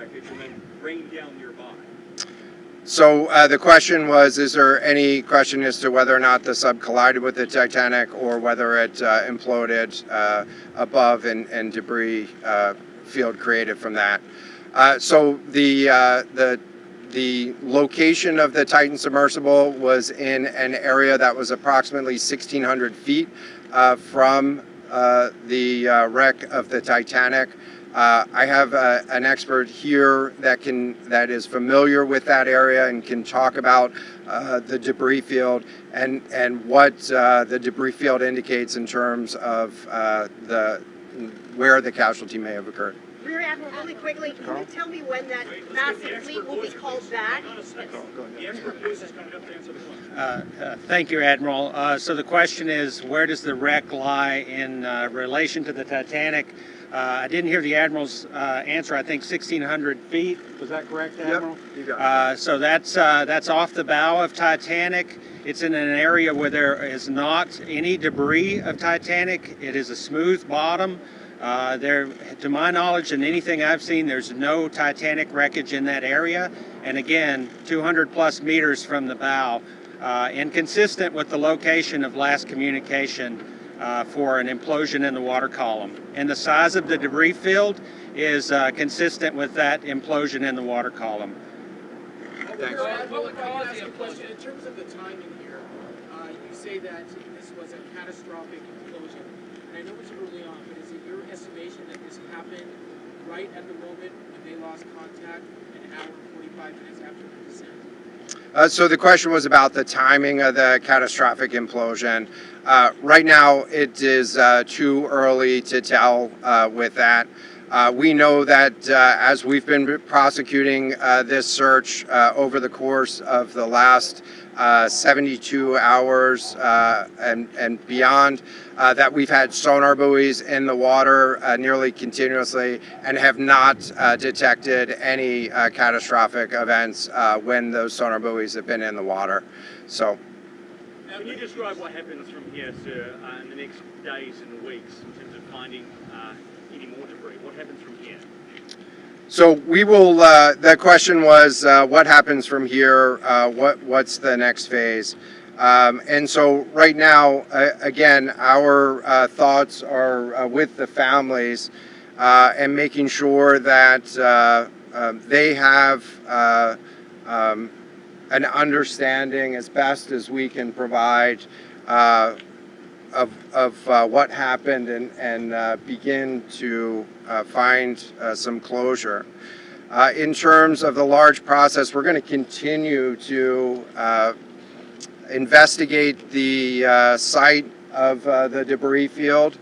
wreckage and then rain down nearby. So the question was, is there any question as to whether or not the sub collided with the Titanic or whether it imploded above and debris field created from that? So the location of the Titan submersible was in an area that was approximately 1,600 feet from the wreck of the Titanic. I have an expert here that is familiar with that area and can talk about the debris field and what the debris field indicates in terms of where the casualty may have occurred. Rear Admiral, really quickly, can you tell me when that massive fleet will be called back? The expert voice is coming up to answer the question. Thank you, Admiral. So the question is, where does the wreck lie in relation to the Titanic? I didn't hear the Admiral's answer. I think 1,600 feet. Was that correct, Admiral? Yep, you got it. So that's off the bow of Titanic. It's in an area where there is not any debris of Titanic. It is a smooth bottom. There, to my knowledge and anything I've seen, there's no Titanic wreckage in that area. And again, 200 plus meters from the bow, and consistent with the location of last communication for an implosion in the water column. And the size of the debris field is consistent with that implosion in the water column. Thanks. Question. In terms of the timing here, you say that this was a catastrophic implosion. And I know it's early on, but is it your estimation that this happened right at the moment when they lost contact, an hour and 45 minutes after the descent? So the question was about the timing of the catastrophic implosion. Right now, it is too early to tell with that. We know that as we've been prosecuting this search over the course of the last 72 hours and beyond, that we've had sonar buoys in the water nearly continuously and have not detected any catastrophic events when those sonar buoys have been in the water. So, can you describe what happens from here, sir, in the next days and weeks in terms of finding any more debris? What happens from here? So we will, the question was what happens from here, what's the next phase? And so right now, again, our thoughts are with the families and making sure that they have an understanding as best as we can provide of what happened and begin to find some closure. In terms of the large process, we're going to continue to investigate the site of the debris field.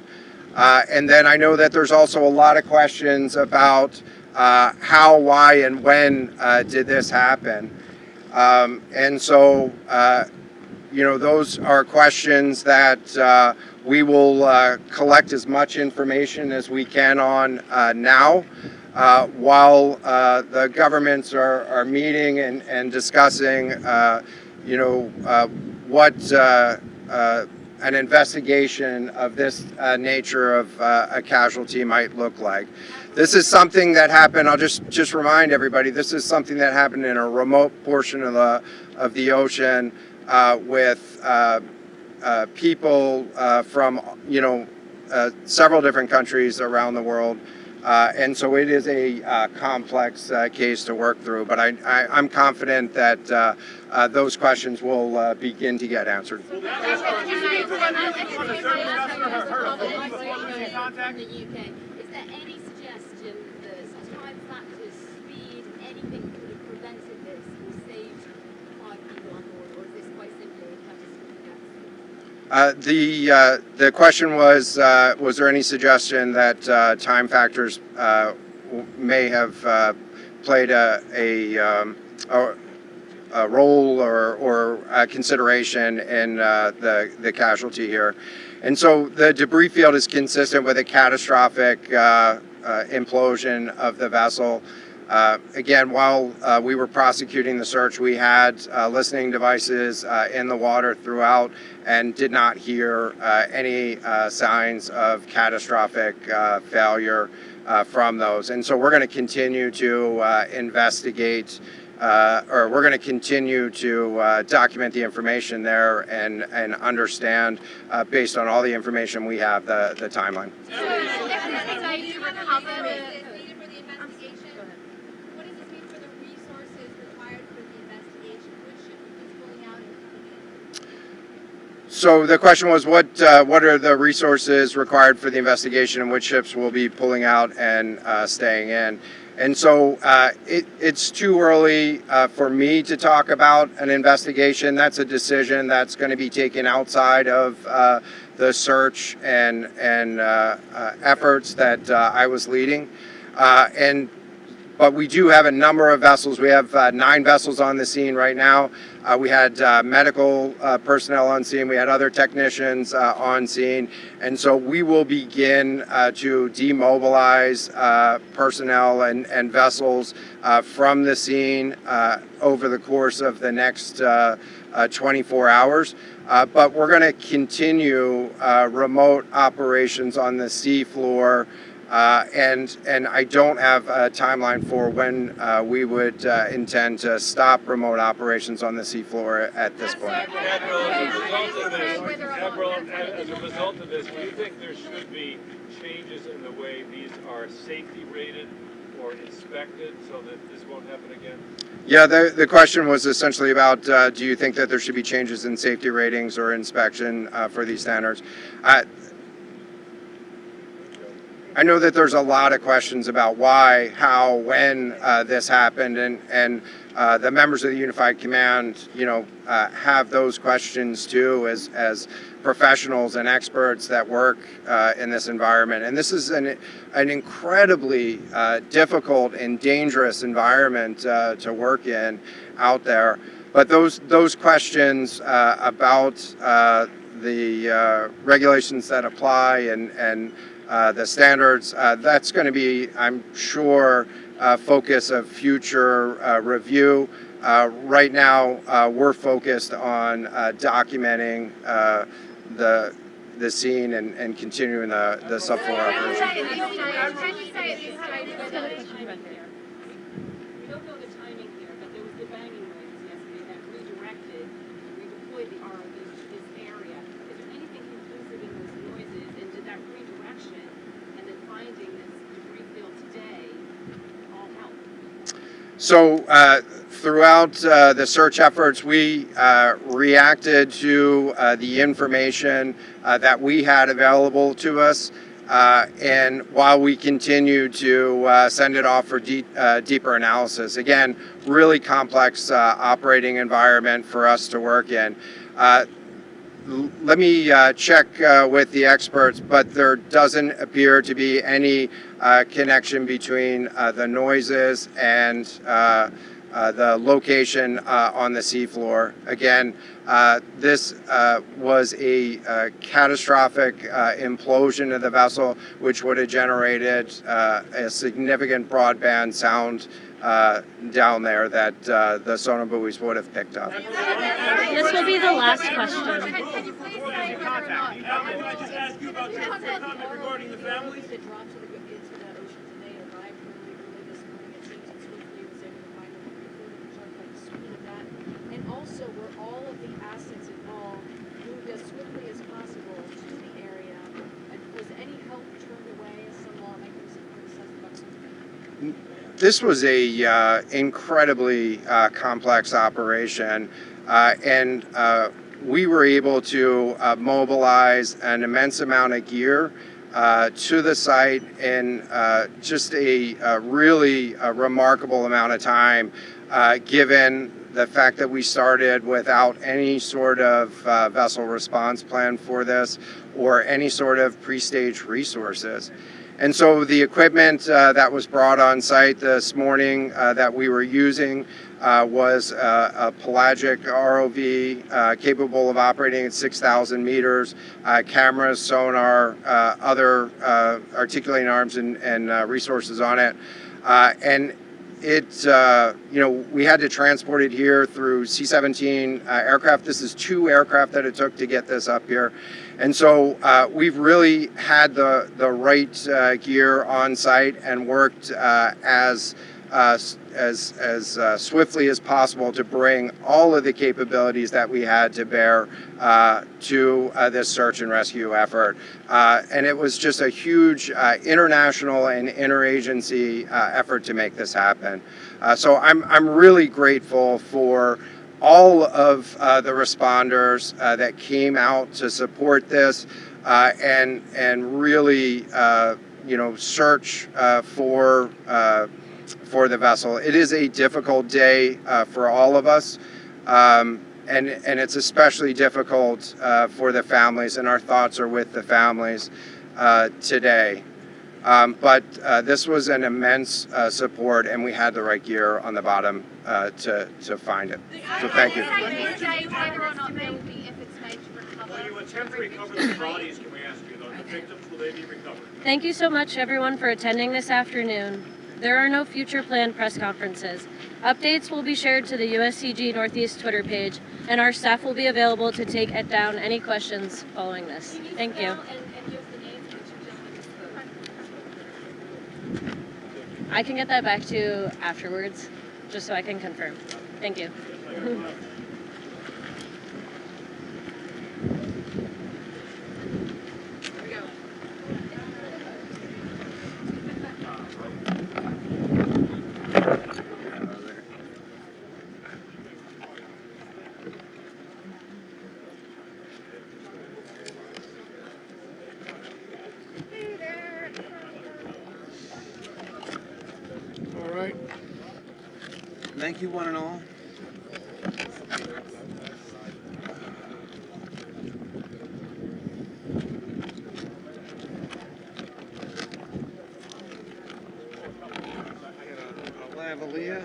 And then I know that there's also a lot of questions about how, why, and when did this happen. And so, you know, those are questions that we will collect as much information as we can on now, while the governments are meeting and discussing, you know, what an investigation of this nature of a casualty might look like. This is something that happened, I'll just remind everybody, this is something that happened in a remote portion of the ocean with people from, you know, several different countries around the world. And so it is a complex case to work through, but I'm confident that those questions will begin to get answered. Is there any suggestion that time factors, speed, anything could have prevented this or saved 5 people on board, or is this quite simply a catastrophic accident? The question was there any suggestion that time factors may have played a role or a consideration in the casualty here? And so the debris field is consistent with a catastrophic implosion of the vessel. Again, while we were prosecuting the search, we had listening devices in the water throughout and did not hear any signs of catastrophic failure from those. And so we're going to continue to investigate, or we're going to continue to document the information there and understand, based on all the information we have, the timeline. So the question was, what are the resources required for the investigation, and which ships will be pulling out and staying in? And so it's too early for me to talk about an investigation. That's a decision that's going to be taken outside of the search and efforts that I was leading. But we do have a number of vessels. We have 9 vessels on the scene right now. We had medical personnel on scene. We had other technicians on scene. And so we will begin to demobilize personnel and vessels from the scene over the course of the next 24 hours. But we're going to continue remote operations on the sea floor. And I don't have a timeline for when we would intend to stop remote operations on the seafloor at this point. Admiral, as a result of this, do you think there should be changes in the way these are safety rated or inspected so that this won't happen again? Yeah, the question was essentially about, do you think that there should be changes in safety ratings or inspection for these standards? I know that there's a lot of questions about why, how, when this happened, and the members of the Unified Command, have those questions too, as professionals and experts that work in this environment. And this is an incredibly difficult and dangerous environment to work in out there. But those questions about the regulations that apply and the standards, that's going to be, I'm sure, focus of future review. Right now, we're focused on documenting the scene and continuing the subfloor operation. We don't know the timing here, but there was the banging noises yesterday that redirected and redeployed the ROVs to this area. Is there anything conclusive in those noises, and did that redirection and then finding this debris field today all help? So throughout the search efforts, we reacted to the information that we had available to us. And while we continue to send it off for deeper analysis, again, really complex operating environment for us to work in. Let me check with the experts, but there doesn't appear to be any connection between the noises and the location on the seafloor. Again, this was a catastrophic implosion of the vessel, which would have generated a significant broadband sound down there that the sonar buoys would have picked up. This will be the last question. Can I just ask you about your contact regarding the families? And also, were all of the assets involved moved as swiftly as possible to the area? And was any help turned away, as some lawmakers have criticized? This was a incredibly complex operation, and we were able to mobilize an immense amount of gear to the site in just a really remarkable amount of time, given the fact that we started without any sort of vessel response plan for this or any sort of pre-stage resources. And so the equipment that was brought on site this morning that we were using was a pelagic ROV capable of operating at 6,000 meters, cameras, sonar, other articulating arms and resources on it. And we had to transport it here through C-17 aircraft. This is 2 aircraft that it took to get this up here. And so we've really had the right gear on site and worked as swiftly as possible to bring all of the capabilities that we had to bear to this search and rescue effort. And it was just a huge international and interagency effort to make this happen. So I'm really grateful for all of the responders that came out to support this and really search for the vessel. It is a difficult day for all of us, and it's especially difficult for the families, and our thoughts are with the families today. But this was an immense support, and we had the right gear on the bottom to find it. So thank you. Will you attempt to recover the bodies, can we ask you, though? The victims, will they be recovered? Thank you so much, everyone, for attending this afternoon. There are no future planned press conferences. Updates will be shared to the USCG Northeast Twitter page, and our staff will be available to take down any questions following this. Thank you. I can get that back to you afterwards, just so I can confirm. Thank you. All right. Thank you, one and all. Lavalier.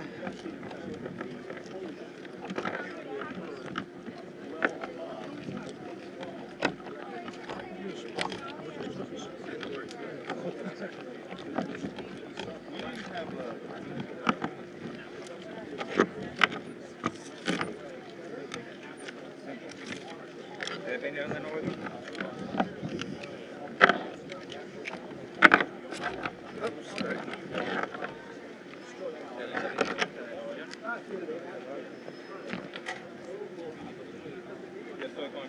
Yo estoy con